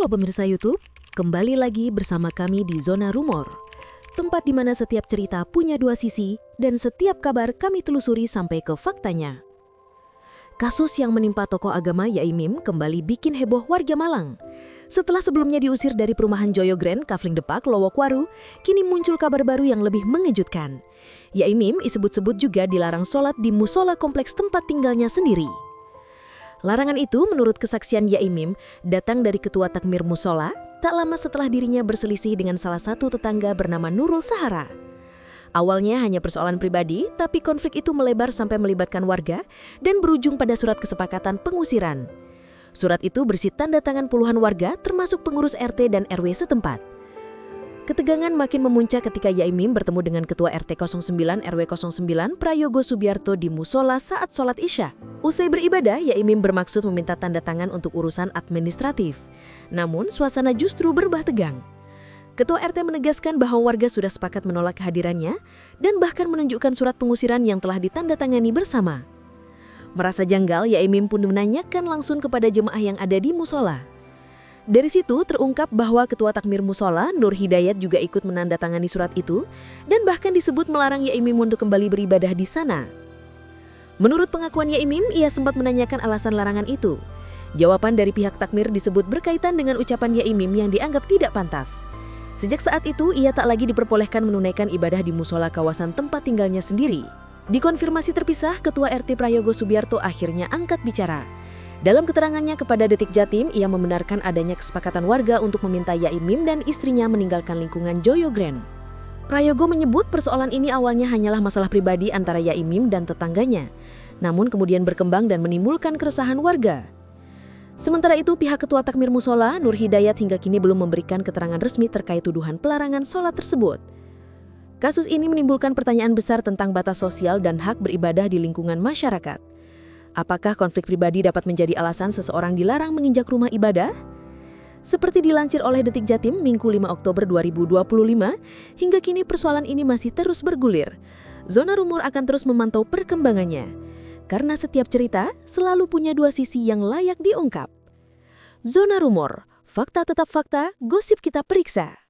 Halo pemirsa YouTube, kembali lagi bersama kami di Zona Rumor. Tempat di mana setiap cerita punya dua sisi dan setiap kabar kami telusuri sampai ke faktanya. Kasus yang menimpa tokoh agama Yai Mim kembali bikin heboh warga Malang. Setelah sebelumnya diusir dari perumahan Joyo Grand, Kafling Depak, Lowokwaru, kini muncul kabar baru yang lebih mengejutkan. Yai Mim disebut-sebut juga dilarang sholat di musola kompleks tempat tinggalnya sendiri. Larangan itu menurut kesaksian Yai Mim datang dari ketua takmir musola tak lama setelah dirinya berselisih dengan salah satu tetangga bernama Nurul Sahara. Awalnya hanya persoalan pribadi, tapi konflik itu melebar sampai melibatkan warga dan berujung pada surat kesepakatan pengusiran. Surat itu berisi tanda tangan puluhan warga termasuk pengurus RT dan RW setempat. Ketegangan makin memuncak ketika Yai Mim bertemu dengan Ketua RT 09 RW 09 Prayogo Subiarto di musola saat sholat Isya. Usai beribadah, Yai Mim bermaksud meminta tanda tangan untuk urusan administratif. Namun, suasana justru berubah tegang. Ketua RT menegaskan bahwa warga sudah sepakat menolak kehadirannya dan bahkan menunjukkan surat pengusiran yang telah ditandatangani bersama. Merasa janggal, Yai Mim pun menanyakan langsung kepada jemaah yang ada di musola. Dari situ terungkap bahwa Ketua Takmir Musola, Nur Hidayat juga ikut menandatangani surat itu dan bahkan disebut melarang Yai Mim untuk kembali beribadah di sana. Menurut pengakuan Yai Mim, ia sempat menanyakan alasan larangan itu. Jawaban dari pihak takmir disebut berkaitan dengan ucapan Yai Mim yang dianggap tidak pantas. Sejak saat itu, ia tak lagi diperbolehkan menunaikan ibadah di musola kawasan tempat tinggalnya sendiri. Dikonfirmasi terpisah, Ketua RT Prayogo Subiarto akhirnya angkat bicara. Dalam keterangannya kepada Detik Jatim, ia membenarkan adanya kesepakatan warga untuk meminta Yai Mim dan istrinya meninggalkan lingkungan Joyo Grand. Prayogo menyebut persoalan ini awalnya hanyalah masalah pribadi antara Yai Mim dan tetangganya, namun kemudian berkembang dan menimbulkan keresahan warga. Sementara itu, pihak Ketua Takmir Musola, Nur Hidayat hingga kini belum memberikan keterangan resmi terkait tuduhan pelarangan sholat tersebut. Kasus ini menimbulkan pertanyaan besar tentang batas sosial dan hak beribadah di lingkungan masyarakat. Apakah konflik pribadi dapat menjadi alasan seseorang dilarang menginjak rumah ibadah? Seperti dilansir oleh Detik Jatim Minggu 5 Oktober 2025, hingga kini persoalan ini masih terus bergulir. Zona Rumor akan terus memantau perkembangannya. Karena setiap cerita selalu punya dua sisi yang layak diungkap. Zona Rumor, fakta tetap fakta, gosip kita periksa.